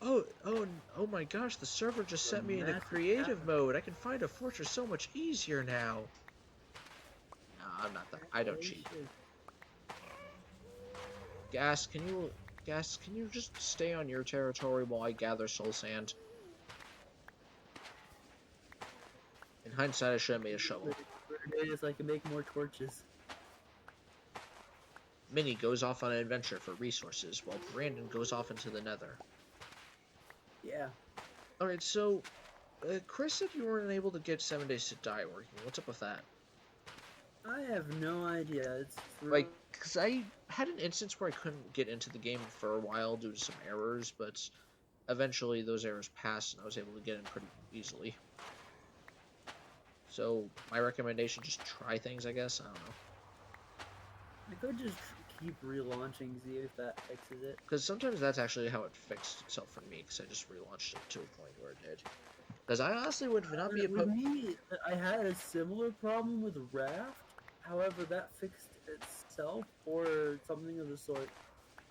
Oh my gosh, the server just The set me into massive creative cavern. mode. I can find a fortress so much easier now. No, I'm not that. I don't cheat. Congratulations. Gas, can you... Gas, can you just stay on your territory while I gather soul sand? In hindsight, I should have made a shovel. So I can make more torches. Minnie goes off on an adventure for resources, while Brandon goes off into the Nether. Yeah. Alright, so... Chris said you weren't able to get 7 Days to Die working. What's up with that? I have no idea. It's Like, because I had an instance where I couldn't get into the game for a while due to some errors, but eventually those errors passed and I was able to get in pretty easily. So, my recommendation, just try things, I guess. I don't know. I could just keep relaunching, see if that fixes it. Because sometimes that's actually how it fixed itself for me, because I just relaunched it to a point where it did. Because I honestly would not be With opposed... me, I had a similar problem with Raft. However, that fixed itself or something of the sort.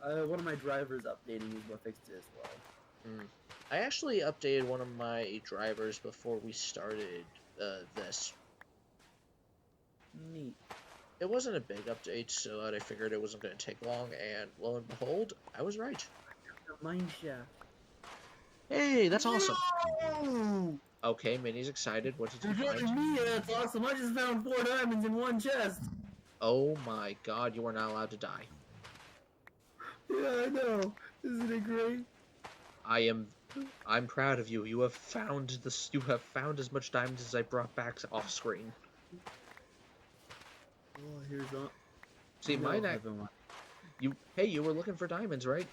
One of my drivers updating is what fixed it as well. I actually updated one of my drivers before we started this. Neat. It wasn't a big update, so I figured it wasn't going to take long, and lo and behold, I was right. The mine shaft. Hey, that's awesome. No! Okay, Minnie's excited. What did you You're find? telling me that's awesome. I just found 4 diamonds in one chest. Oh my god, you are not allowed to die. Yeah, I know. Isn't it great? I'm proud of you. You have found as much diamonds as I brought back off screen. Oh, here's a... See, no, mine hey, you were looking for diamonds, right?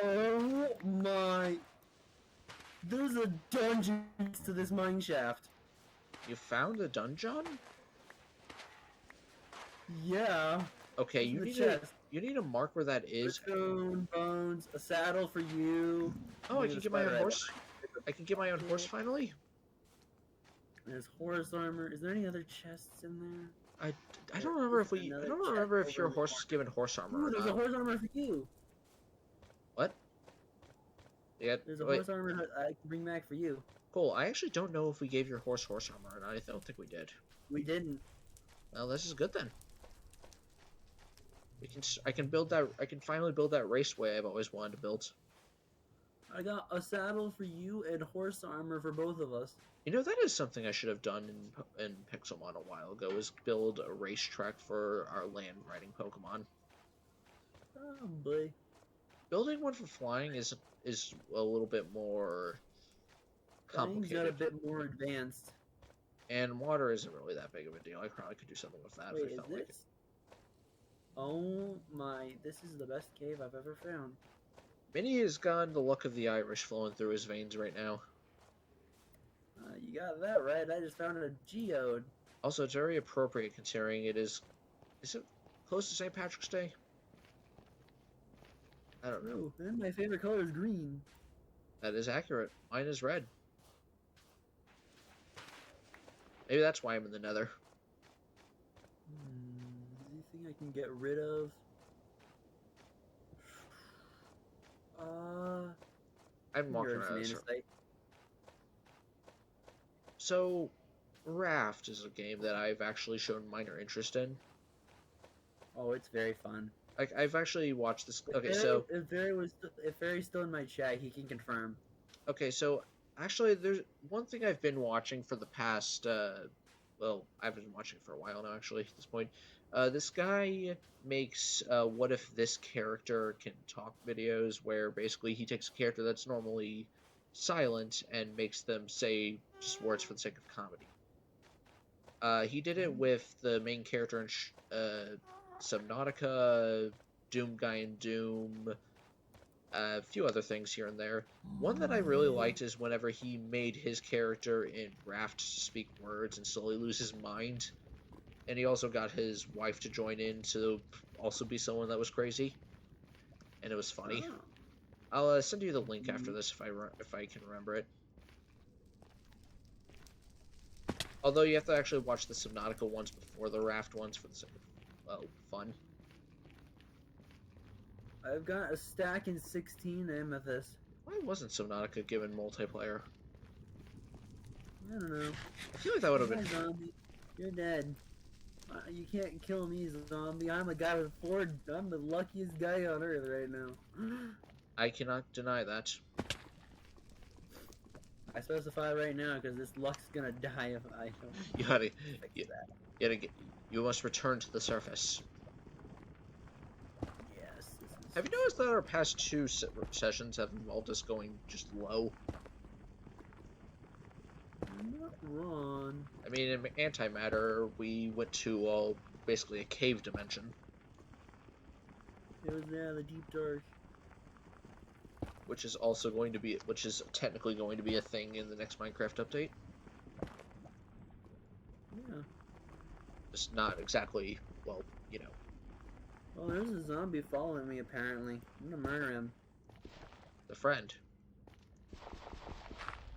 Oh my... There's a dungeon next to this mine shaft. You found a dungeon? Yeah. Okay, you need to mark where that is. Stone, bones, a saddle for you. Oh, I can get my own horse. I can get my own horse finally. There's horse armor. Is there any other chests in there? I don't remember if your horse was given horse armor Ooh, or there's not. a horse armor for you. What? Yeah. There's a horse armor that I can bring back for you. Cool. I actually don't know if we gave your horse armor or not. I don't think we did. We didn't. Well, this is good then. I can finally build that raceway I've always wanted to build. I got a saddle for you and horse armor for both of us. You know, that is something I should have done in Pixelmon a while ago, is build a racetrack for our land riding Pokemon. Probably. Building one for flying is a little bit more complicated. Got a bit more advanced. And water isn't really that big of a deal. I probably could do something with that if I felt like it. Oh my, this is the best cave I've ever found. Minnie has gotten the look of the Irish flowing through his veins right now. You got that right. I just found a geode. Also, it's very appropriate considering it is it close to St. Patrick's Day? I don't know. Ooh, and my favorite color is green. That is accurate. Mine is red. Maybe that's why I'm in the Nether. Anything I can get rid of? I'm walking around. So, Raft is a game that I've actually shown minor interest in. Oh, it's very fun. I've actually watched this. Okay, if Barry's still in my chat, he can confirm. Okay, so actually, there's one thing I've been watching for the past. Well, I've been watching for a while now. Actually, at this point, this guy makes "What if this character can talk" videos, where basically he takes a character that's normally silent and makes them say just words for the sake of comedy. He did it with the main character in Subnautica, Doom Guy in Doom, a few other things here and there. One that I really liked is whenever he made his character in Raft speak words and slowly lose his mind. And he also got his wife to join in to also be someone that was crazy. And it was funny. I'll send you the link after this if I can remember it. Although you have to actually watch the Subnautica ones before the Raft ones for the sake of fun. I've got a stack in 16 amethyst. Why wasn't Subnautica given multiplayer? I don't know. I feel like that would have Hi, been. zombie. You're dead. You can't kill me, zombie. I'm a guy with four. I'm the luckiest guy on earth right now. I cannot deny that. I specify right now because this luck's gonna die if I don't You gotta, fix you, that. you gotta get, you must return to the surface. Yes, this Have you is. noticed that our past two sessions have involved us going just low? You're not wrong. I mean, in antimatter, we went to basically a cave dimension, It was the deep dark. which is also going to be, which is technically going to be a thing in the next Minecraft update. Yeah. Just not exactly, well, you know, Well, there's a zombie following me apparently. I'm gonna murder him. the friend.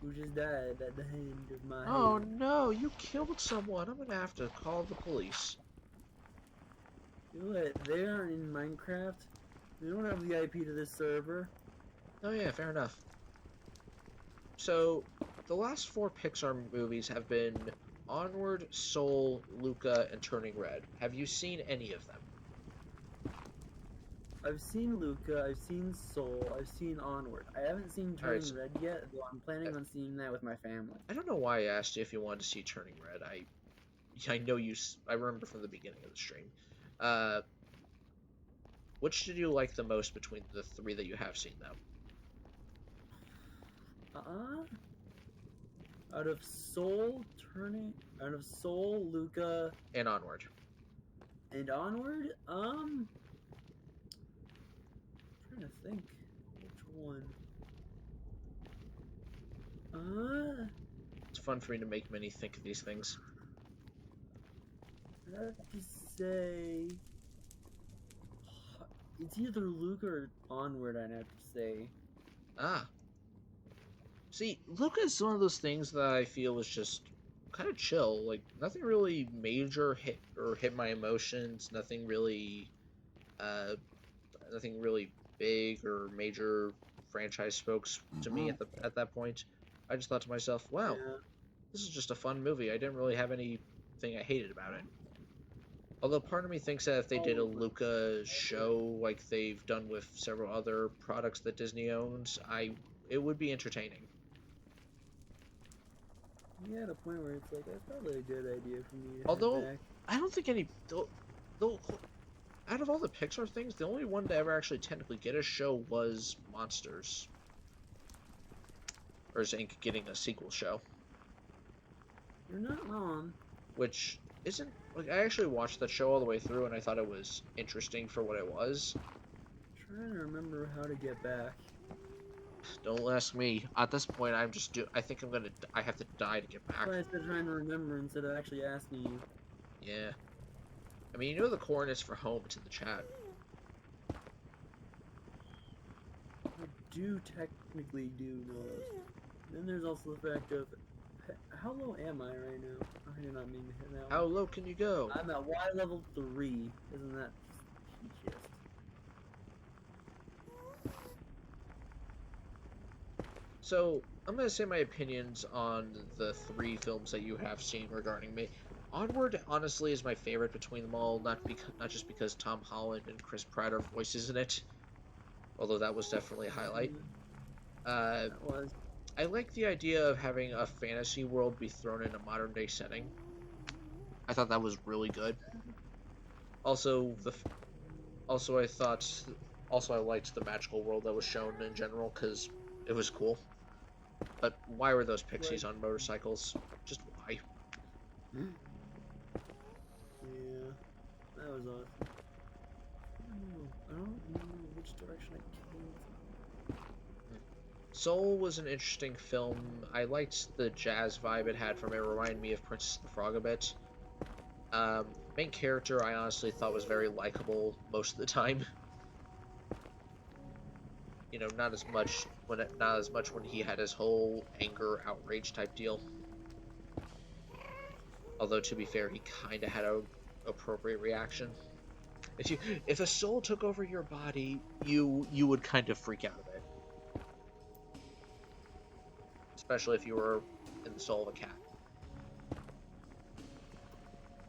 Who just died at the hand of my Oh hand. no, you killed someone. I'm gonna have to call the police. You know what? They aren't in Minecraft. They don't have the IP to this server. Oh yeah, fair enough. So, the last four Pixar movies have been Onward, Soul, Luca, and Turning Red. Have you seen any of them? I've seen Luca, I've seen Soul, I've seen Onward. I haven't seen Alright, Turning Red yet, though I'm planning on seeing that with my family. I don't know why I asked you if you wanted to see Turning Red. I know you. I remember from the beginning of the stream. Uh, which did you like the most between the three that you have seen, though? Uh-uh. Out of Soul, Luca, And Onward. and Onward, trying to think which one. It's fun for me to make Minnie think of these things. I'd have to say it's either Luca or Onward. I'd have to say. Ah, see, Luca is one of those things that I feel is just kind of chill. Like nothing really major hit my emotions. Uh, nothing really big or major franchise spokes to me at that point. I just thought to myself, wow, Yeah. this is just a fun movie. I didn't really have anything I hated about it. Although part of me thinks that if they did a Oh, Luca show like they've done with several other products that Disney owns, it would be entertaining. yeah, at a point where it's like that's probably a good idea for me to head Although back. I don't think any though out of all the Pixar things, the only one to ever actually technically get a show was Monsters, or Inc. getting a sequel show, You're not wrong. which isn't like I actually watched that show all the way through and I thought it was interesting for what it was. Trying to remember how to get back. Don't ask me. At this point, I think I have to die to get back. That's why I said trying to remember instead of actually asking you. Yeah. I mean, you know the coordinates for home. It's in the chat. I do technically do know those. Then there's also the fact of how low am I right now? I did not mean to hit that How one. low can you go? I'm at Y level 3. Isn't that just... So, I'm going to say my opinions on the three films that you have seen regarding me. Onward, honestly, is my favorite between them all, not just because Tom Holland and Chris Pratt are voices in it, although that was definitely a highlight. Uh, That was. I like the idea of having a fantasy world be thrown in a modern day setting. I thought that was really good. Also, also I thought, also I liked the magical world that was shown in general because it was cool. But why were those pixies Like, on motorcycles? Just why? yeah, that was awesome. I don't know which direction I came Soul was an interesting film. I liked the jazz vibe it had from it. It reminded me of Princess and the Frog a bit. Main character I honestly thought was very likable most of the time. You know, not as much when he had his whole anger outrage type deal. Although to be fair, he kind of had a appropriate reaction. If a soul took over your body, you would kind of freak out a bit. especially if you were in the soul of a cat.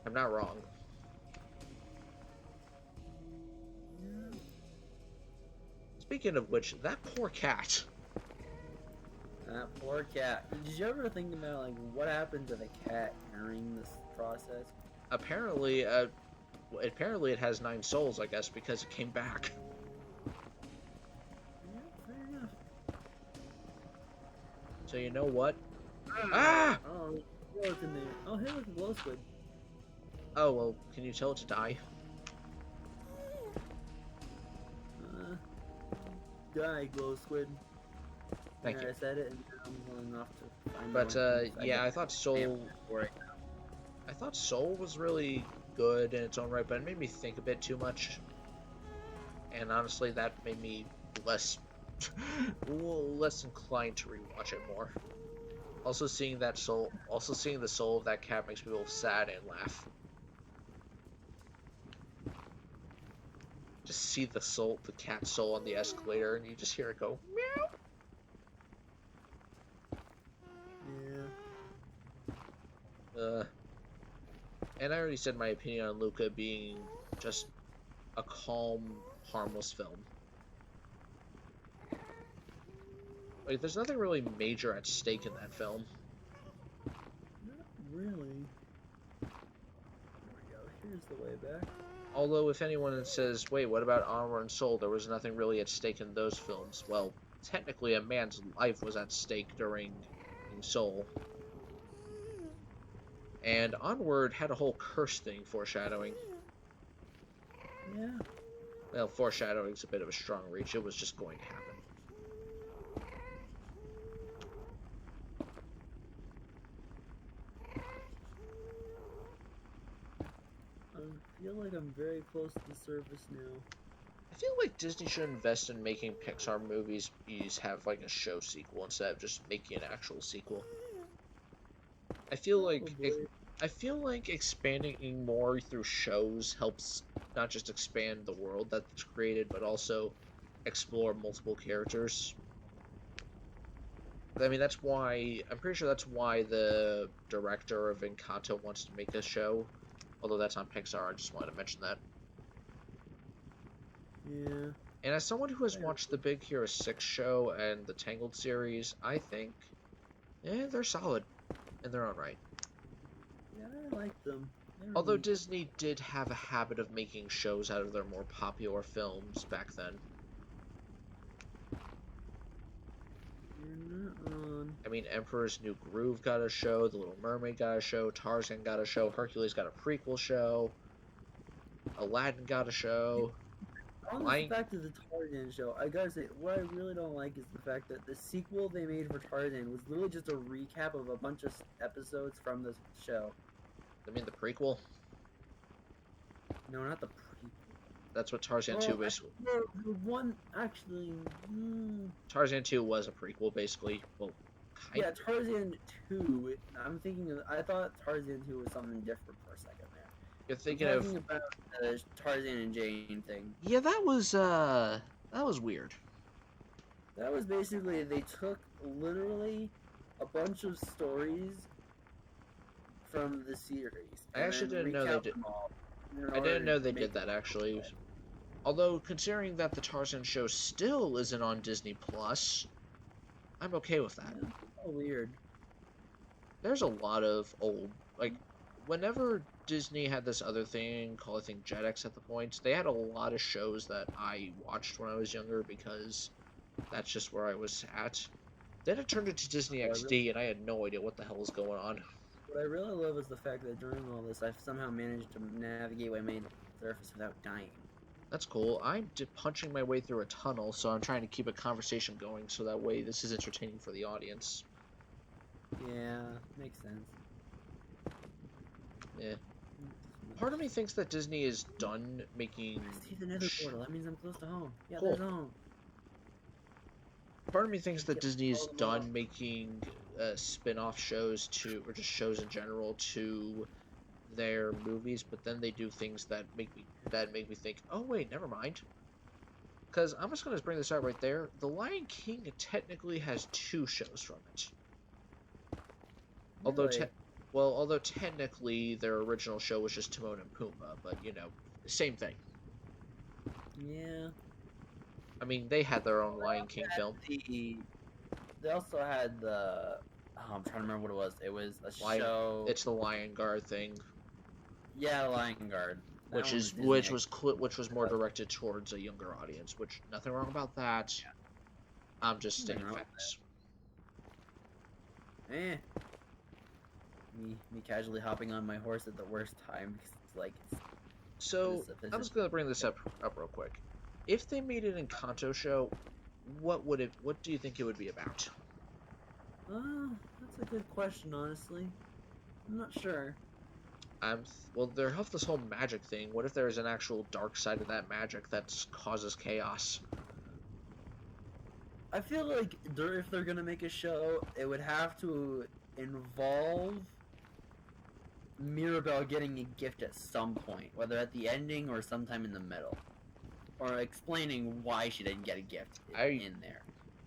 I'm not wrong. Yeah. Speaking of which, that poor cat. That poor cat. Did you ever think about like what happened to the cat during this process? Apparently, apparently it has 9 souls, I guess, because it came back. Yeah, fair enough. So you know what? Ah! Oh, look in there. Oh, hey, look, a glow squid. Oh, well, can you tell it to die? Uh, Die, glow squid. Thank There, you. I said it, and now I'm going off to find more But, things. I yeah, guess. I thought Soul was really good in its own right, but it made me think a bit too much. And honestly, that made me less, less inclined to rewatch it more. Also seeing the soul of that cat makes me both sad and laugh. Just see the cat soul on the escalator, and you just hear it go meow. Yeah. And I already said my opinion on Luca being just a calm, harmless film. Like, there's nothing really major at stake in that film. Not really. There we go. Here's the way back. Although, if anyone says, wait, what about Honor and Soul? There was nothing really at stake in those films. Well, technically, a man's life was at stake during Soul. And Onward had a whole curse thing foreshadowing. Yeah. Well, foreshadowing's a bit of a strong reach. It was just going to happen. I feel like I'm very close to the surface now. I feel like Disney should invest in making Pixar movies have like a show sequel instead of just making an actual sequel. I feel like Probably. I feel like expanding more through shows helps not just expand the world that's created, but also explore multiple characters. I mean, that's why I'm pretty sure that's why the director of Encanto wants to make a show. Although that's on Pixar, I just wanted to mention that. Yeah. And as someone who has watched the Big Hero 6 show and the Tangled series, I think, they're solid in their own right. Yeah, I like them. They're Although neat. Disney did have a habit of making shows out of their more popular films back then. You're not wrong. I mean, Emperor's New Groove got a show, The Little Mermaid got a show, Tarzan got a show, Hercules got a prequel show, Aladdin got a show, On this Lion... back to the Tarzan show, I gotta say, what I really don't like is the fact that the sequel they made for Tarzan was literally just a recap of a bunch of episodes from the show. I mean, the prequel? No, not the prequel. That's what Tarzan 2 basically... The one, actually... Tarzan 2 was a prequel, basically. Well, kind Yeah, of. Tarzan 2, I'm thinking of... I thought Tarzan 2 was something different for a second there. You're I'm thinking talking of... about the Tarzan and Jane thing. Yeah, that was weird. That was basically, they took literally a bunch of stories from the series. I actually didn't know they did... I didn't know they did that, actually. Although, considering that the Tarzan show still isn't on Disney Plus, I'm okay with that. Yeah, so weird. There's a lot of old, like, whenever Disney had this other thing called, I think, Jetix at the point, they had a lot of shows that I watched when I was younger because that's just where I was at. Then it turned into Disney XD, and I had no idea what the hell was going on. What I really love is the fact that during all this, I've somehow managed to navigate my main surface without dying. That's cool. I'm punching my way through a tunnel, so I'm trying to keep a conversation going so that way this is entertaining for the audience. Yeah, makes sense. Yeah. Part of me thinks that Disney is done making... I see the Nether portal. That means I'm close to home. Yeah, Cool. there's home. Part of me thinks that Disney is done making spin-off shows or just shows in general to their movies, but then they do things that make me think, oh wait, never mind. Because I'm just gonna bring this out right there. The Lion King technically has 2 shows from it. Although, Really? although technically their original show was just Timon and Pumbaa, but you know, same thing. Yeah. I mean, they had their own They Lion also King had film. they also had the. Oh, I'm trying to remember what it was. It was a Lion, show. it's the Lion Guard thing, Yeah, Lion Guard. That which one was is Disney. which was more directed towards a younger audience. Which nothing wrong about that. I'm just Nothing stating wrong facts. with that. Me casually hopping on my horse at the worst time because it's like So I'm it's just gonna bring this up real quick. If they made an Encanto show, what do you think it would be about? That's a good question, honestly. I'm not sure. Well, they have this whole magic thing. What if there's an actual dark side of that magic that causes chaos? I feel like if they're gonna make a show, it would have to involve Mirabelle getting a gift at some point, whether at the ending or sometime in the middle, or explaining why she didn't get a gift I in there.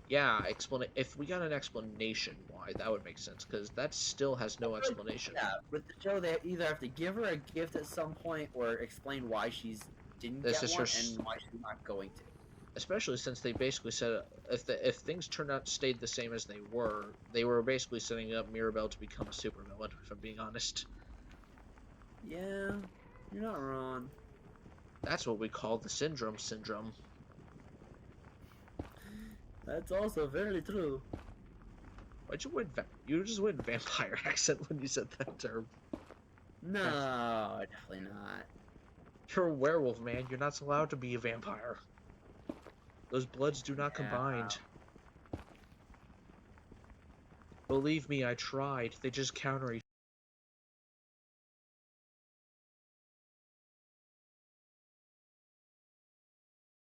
Yeah, explain if we got an explanation why, that would make sense because that still has no explanation. Yeah, with the show, they either have to give her a gift at some point or explain why she's didn't This get is her, one and why she's not going to. especially since they basically said if things turned out stayed the same as they were basically setting up Mirabelle to become a supervillain. If I'm being honest, Yeah, you're not wrong. that's what we call the syndrome. That's also very true. Why'd you win? You just went vampire accent when you said that term. No, definitely not. You're a werewolf, man. You're not allowed to be a vampire. Those bloods do not Yeah. combine. Believe me, I tried. They just counter each